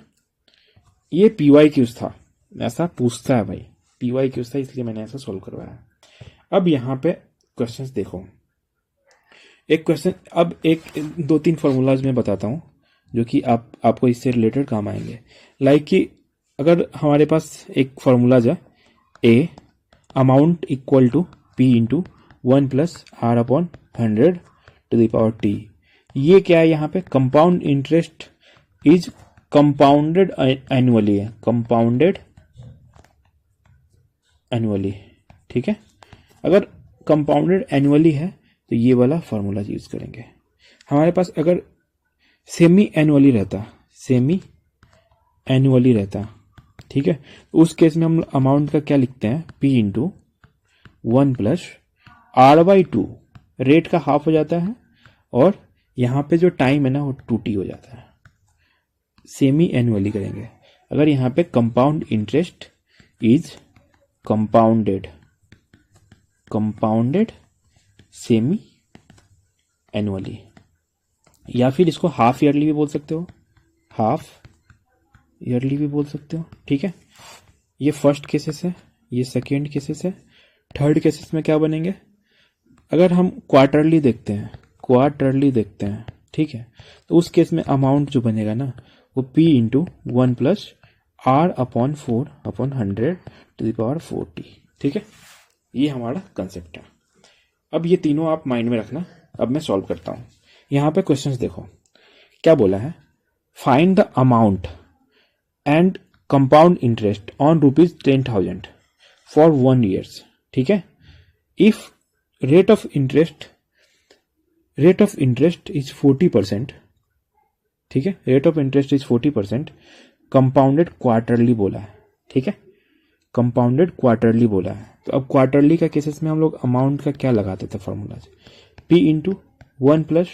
ये पीवाई क्यूज था, ऐसा पूछता है भाई, पीवाई क्यूज था इसलिए मैंने ऐसा सोल्व करवाया। अब यहाँ पे क्वेश्चंस देखो, एक क्वेश्चन, अब एक 2-3 फॉर्मूलाज मैं बताता हूँ जो कि आपको इससे रिलेटेड काम आएंगे। लाइक कि अगर हमारे पास एक फॉर्मूलाज है A amount equal to P into 1 plus R upon 100 to the power T. ये क्या है, यहाँ पे compound interest is compounded annually है, कंपाउंडेड एनुअली, ठीक है। अगर कंपाउंडेड एनुअली है तो ये वाला फॉर्मूला यूज करेंगे। हमारे पास अगर सेमी एनुअली रहता, सेमी एनुअली रहता, ठीक है, तो उस केस में हम अमाउंट का क्या लिखते हैं, P into 1 plus R/2, rate का हाफ हो जाता है और यहाँ पे जो टाइम है ना वो 2t हो जाता है। सेमी एनुअली करेंगे। अगर यहाँ पे compound interest is compounded semi annually, या फिर इसको हाफ ईयरली भी बोल सकते हो, हाफ ईयरली भी बोल सकते हो, ठीक है। ये फर्स्ट केसेस है, ये सेकेंड केसेस है। थर्ड केसेस में क्या बनेंगे, अगर हम क्वार्टरली देखते हैं, ठीक है, तो उस केस में अमाउंट जो बनेगा ना वो p into 1 plus R upon 4 upon 100 to the power 40, ठीक है। ये हमारा कंसेप्ट है। अब ये तीनों आप माइंड में रखना। अब मैं सॉल्व करता हूँ। यहाँ पे क्वेश्चंस देखो क्या बोला है, find the amount and compound interest on ₹10,000 for 1 years, ठीक है। If rate of interest is 40%, ठीक है, rate of interest is 40%, compounded quarterly बोला है, ठीक है, कंपाउंडेड क्वार्टरली बोला है। तो अब क्वार्टरली का केसेस में हम लोग अमाउंट का क्या लगाते थे formula, p into 1 plus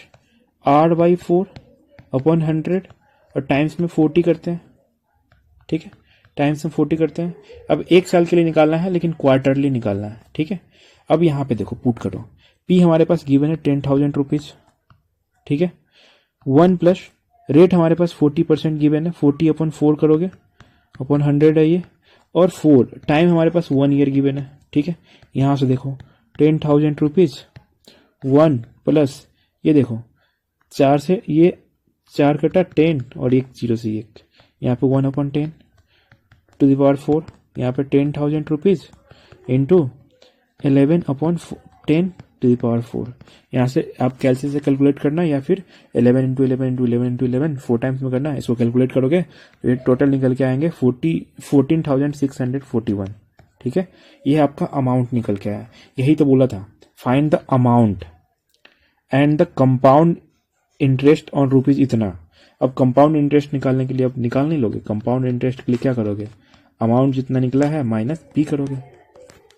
R/4 upon 100 और टाइम्स में 40 करते हैं, ठीक है, टाइम्स में 40 करते हैं। अब 1 साल के लिए निकालना है लेकिन क्वार्टरली निकालना है, ठीक है। अब यहाँ पे देखो पुट करो, p हमारे पास गिवन है 10,000 रुपीज, ठीक है, 1 प्लस रेट हमारे पास 40% गिवन है, 40 अपॉन 4 करोगे अपॉन 100 है ये, और 4 टाइम हमारे पास 1 ईयर गिवन है, ठीक है। यहाँ से देखो 10,000 रुपीज 1 प्लस ये देखो 4 से ये 4 कटा 10 और 1 0 से 1, यहाँ पे 1 अपॉन 10 टू द पावर 4, यहाँ पे 10,000 rupees into 11 upon 10 to the power 4। यहाँ से आप कैलसी से कैलकुलेट करना या फिर 11 इंटू 11 इंटू 11 इंटू 11 4 टाइम्स में करना है। इसको कैलकुलेट करोगे तो ये टोटल निकल के आएंगे 14,641, ठीक है। ये आपका अमाउंट निकल के आया। यही तो बोला था, find the amount and the compound interest on rupees इतना। अब कंपाउंड इंटरेस्ट निकालने के लिए अब निकाल नहीं लोगे, कंपाउंड इंटरेस्ट के लिए क्या करोगे, अमाउंट जितना निकला है माइनस p करोगे,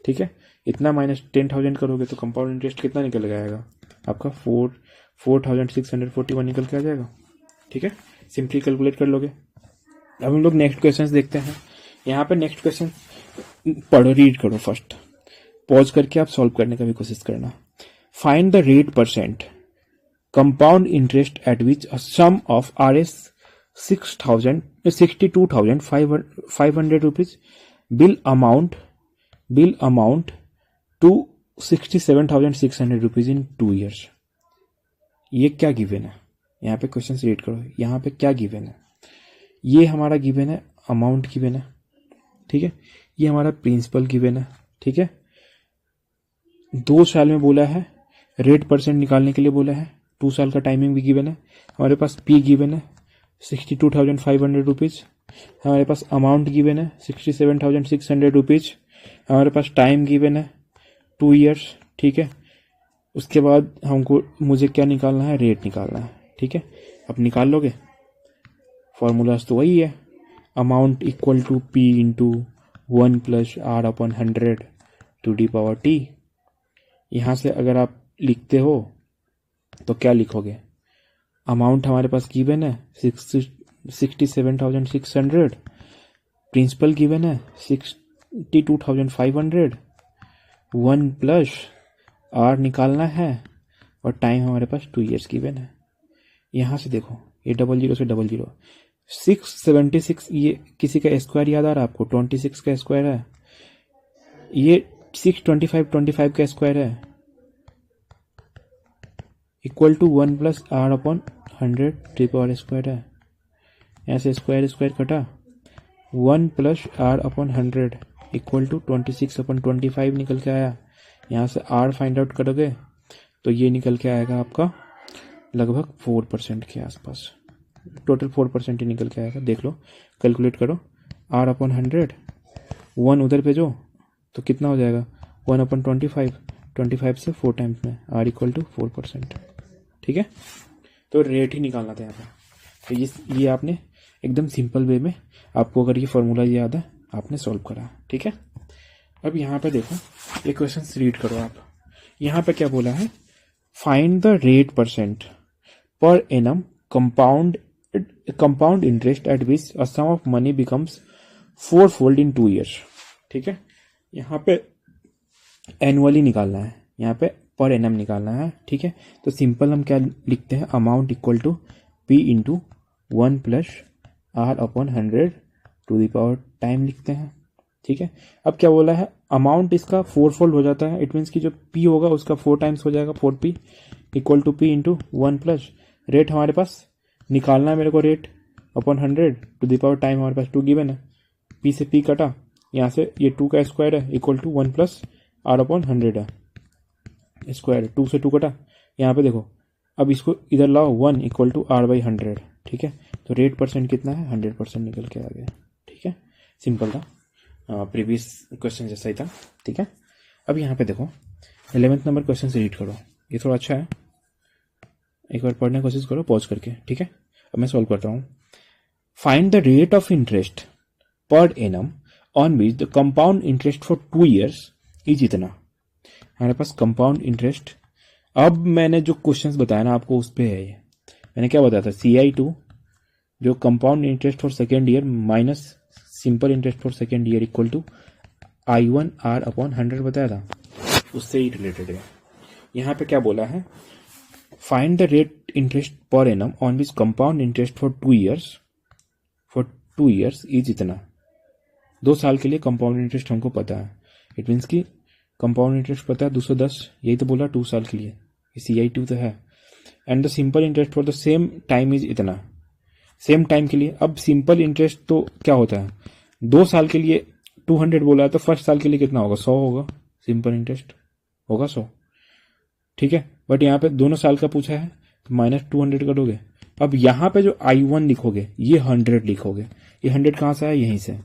ठीक है। इतना माइनस 10,000 करोगे तो कंपाउंड इंटरेस्ट कितना निकल आएगा आपका 4,641 निकल के आ जाएगा, ठीक है। सिंपली कैलकुलेट कर लोगे। अब हम लोग नेक्स्ट क्वेश्चंस देखते हैं। यहाँ पे नेक्स्ट क्वेश्चन पढ़ो, रीड करो, फर्स्ट पॉज करके आप सॉल्व करने का भी कोशिश करना। Find the rate percent compound interest at which a sum of Rs 62,500 rupees will amount to 67,600 rupees in 2 years. ये क्या गिवन है, यहाँ पे क्वेश्चन रीड करो। यहाँ पे क्या गिवन है, ये हमारा गिवन है अमाउंट गिवन है, ठीक है, ये हमारा प्रिंसिपल गिवन है, ठीक है। 2 साल में बोला है, रेट परसेंट निकालने के लिए बोला है, 2 साल का टाइमिंग भी गिवन है। हमारे पास p गिवन है 62,500 रुपीज, हमारे पास अमाउंट गिवन है 67,600 रुपीज, हमारे पास टाइम गिवन है 2 ईयर्स, ठीक है। उसके बाद मुझे क्या निकालना है, रेट निकालना है, ठीक है। अब निकाल लोगे, फॉर्मूलाज तो वही है, amount equal to p into 1 plus R upon 100 to the power t। यहाँ से अगर आप लिखते हो तो क्या लिखोगे, अमाउंट हमारे पास गिवन है 67,600 प्रिंसिपल गिवन है 62,500, 1 प्लस आर निकालना है और टाइम हमारे पास 2 ईयर्स गिवन है। यहाँ से देखो ये 00 से 00, 676, ये किसी का स्क्वायर याद आ रहा है आपको? 26 का स्क्वायर है, ये 625 का स्क्वायर है, equal to 1 plus R upon 100 3 power square है। यहाँ से स्क्वायर स्क्वायर कटा, 1 plus R upon 100 equal to 26 upon 25 निकल के आया। यहाँ से आर फाइंड आउट करोगे तो ये निकल के आएगा आपका लगभग 4% के आसपास, टोटल 4% ही निकल के आएगा। देख लो, कैलकुलेट करो, आर अपॉन 100, 1 उधर भेजो तो कितना हो जाएगा, 1 अपॉन 25 से 4 टाइम्स में, आर इक्वल टू 4%। ठीक है, तो रेट ही निकालना था यहाँ पे। तो ये आपने एकदम सिंपल वे में, आपको अगर ये फॉर्मूला याद है आपने सॉल्व करा। ठीक है, अब यहाँ पे देखो, ये क्वेश्चन रीड करो आप। यहाँ पे क्या बोला है, find the rate percent per annum compound interest at which a sum of money becomes 4-fold in 2 years. ठीक है, यहाँ पे एनुअली निकालना है, यहाँ पे पर एनम निकालना है। ठीक है, तो सिंपल हम क्या लिखते हैं, amount equal to P into 1 plus R upon 100 to the power time लिखते हैं। ठीक है, अब क्या बोला है, अमाउंट इसका 4-fold हो जाता है, इट मीन्स कि जो पी होगा उसका 4 टाइम्स हो जाएगा, 4p equal to P into 1 plus rate हमारे पास निकालना है मेरे को, rate upon 100 to the power time हमारे पास 2 गिवन है, पी से पी कटा, यहाँ से ये 2 का स्क्वायर है equal to 1 plus R upon 100 है, स्क्वायर 2 से 2 कटा। यहाँ पे देखो, अब इसको इधर लाओ, 1 इक्वल टू आर बाई 100। ठीक है, तो रेट परसेंट कितना है, 100% निकल के आ गया। ठीक है, सिंपल था, प्रीवियस क्वेश्चन जैसा ही था। ठीक है, अब यहाँ पे देखो 11th नंबर क्वेश्चन से रीड करो, ये थोड़ा अच्छा है, एक बार पढ़ने की कोशिश करो पॉज करके। ठीक है, अब मैं सॉल्व करता हूँ। Find the rate of interest per annum on which the compound interest for 2 years is इतना। हमारे पास कंपाउंड इंटरेस्ट, अब मैंने जो क्वेश्चंस बताया ना आपको उस पे है ये, मैंने क्या बताया था, CI2 जो compound interest for second year minus simple interest for second year equal to I1 R upon 100 बताया था, उससे ही रिलेटेड है। यहाँ पे क्या बोला है, find the rate interest per annum on which compound interest for 2 years is इतना। 2 साल के लिए कंपाउंड इंटरेस्ट हमको पता है, इट मीन्स कि कंपाउंड इंटरेस्ट पता है 210, यही तो बोला 2 साल के लिए, CI2 तो है। And the simple interest for the same time is इतना, सेम टाइम के लिए। अब सिंपल इंटरेस्ट तो क्या होता है, 2 साल के लिए 200 बोला है, तो फर्स्ट साल के लिए कितना होगा, 100 होगा, सिंपल इंटरेस्ट होगा 100। ठीक है, बट यहाँ पे दोनों साल का पूछा है तो -200 करोगे। अब यहाँ पे जो I1 लिखोगे ये 100 लिखोगे, ये 100 कहाँ से आया, यहीं से।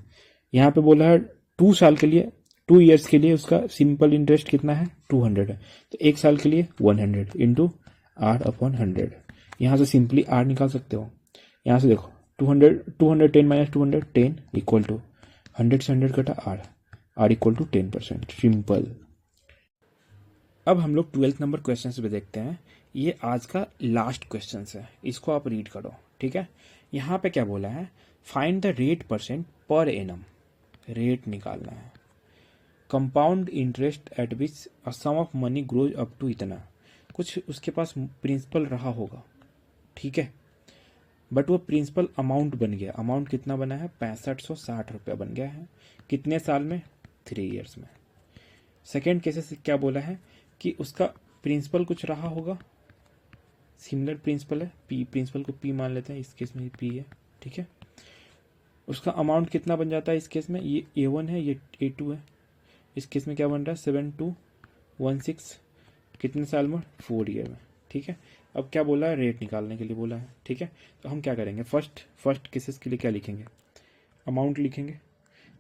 यहाँ पे बोला है 2 साल के लिए, 2 ईयर्स के लिए उसका सिंपल इंटरेस्ट कितना है, 200 है, तो 1 साल के लिए 100 इंटू आर अपॉन 100। यहाँ से सिंपली आर निकाल सकते हो। यहाँ से देखो 210 माइनस 200 10 इक्वल टू 100 से 100 कटा आर इक्वल टू 10%, सिंपल। अब हम लोग 12th नंबर क्वेश्चन पे देखते हैं, ये आज का लास्ट क्वेश्चन है, इसको आप रीड करो। ठीक है, यहाँ पे क्या बोला है, find the rate percent per annum, rate निकालना है, compound interest at which a sum of money grows up to इतना। कुछ उसके पास प्रिंसिपल रहा होगा, ठीक है, बट वो प्रिंसिपल अमाउंट बन गया, अमाउंट कितना बना है, 6560 रुपया बन गया है, कितने साल में, 3 ईयर्स में। सेकेंड केसेस क्या बोला है कि उसका प्रिंसिपल कुछ रहा होगा, सिमिलर प्रिंसिपल है, पी, प्रिंसिपल को पी मान लेते हैं, इस केस में पी है। ठीक है, उसका अमाउंट कितना बन जाता है इस केस में, ये A1 है, ये A2 है, इस केस में क्या बन रहा है 7216, कितने साल में, 4 ईयर में। ठीक है, अब क्या बोला है, रेट निकालने के लिए बोला है। ठीक है, तो हम क्या करेंगे, फर्स्ट केसेस के लिए क्या लिखेंगे, अमाउंट लिखेंगे।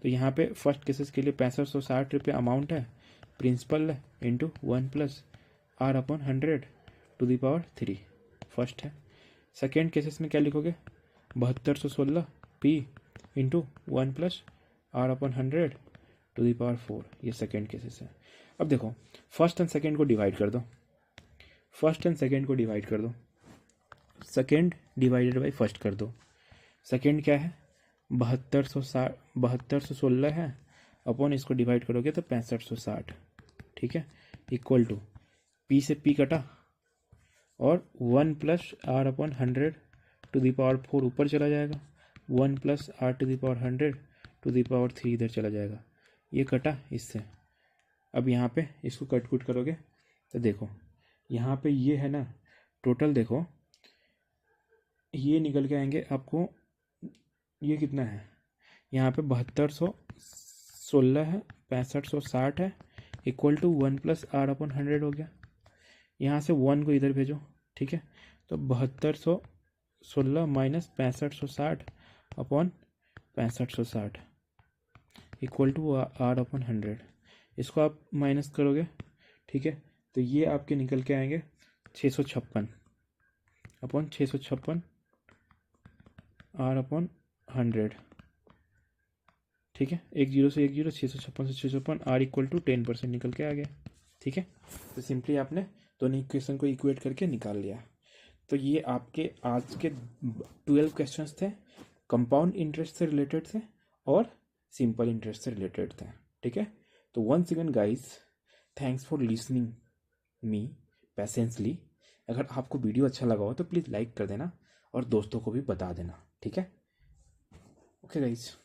तो यहाँ पे फर्स्ट केसेस के लिए 6560 रुपये अमाउंट है, प्रिंसिपल है into 1 plus R upon 100 to the power 3, first है। सेकेंड केसेस में क्या लिखोगे, 7216 P into 1 plus R upon 100 to the power 4, ये सेकेंड केसेस है। अब देखो फर्स्ट एंड सेकेंड को डिवाइड कर दो, फर्स्ट एंड सेकेंड को डिवाइड कर दो, सेकेंड डिवाइडेड बाई फर्स्ट कर दो। सेकेंड क्या है 7216 है, अपॉन इसको डिवाइड करोगे तो 6560, ठीक है, इक्वल टू पी से पी कटा और 1 plus R upon 100 to the power 4 ऊपर चला जाएगा, 1 plus R to the power 100 to the power 3 इधर चला जाएगा, ये कटा इससे। अब यहाँ पे इसको कट कुट करोगे तो देखो यहाँ पे ये है ना, टोटल देखो ये निकल के आएंगे आपको, ये कितना है यहाँ पे 7216 है, 6560 है, equal to 1 plus R upon 100 हो गया। यहाँ से 1 को इधर भेजो, ठीक है, तो 7216 minus 6560 upon 6560 equal to R upon 100। इसको आप माइनस करोगे, ठीक है, तो ये आपके निकल के आएंगे 656 अपॉन 656 आर अपॉन 100, ठीक है, एक जीरो से एक जीरो, 656 से 656, आर इक्वल टू 10% निकल के आ गया, ठीक है। तो सिंपली आपने दोनों इक्वेशन को इक्वेट करके निकाल लिया। तो ये आपके आज के 12 क्वेश्चंस थे, कंपाउंड इंटरेस्ट से रिलेटेड थे और सिंपल इंटरेस्ट से रिलेटेड थे, ठीक है। तो once again guys, thanks for listening me patiently. अगर आपको वीडियो अच्छा लगा हो तो प्लीज़ लाइक कर देना और दोस्तों को भी बता देना, ठीक है। Okay guys.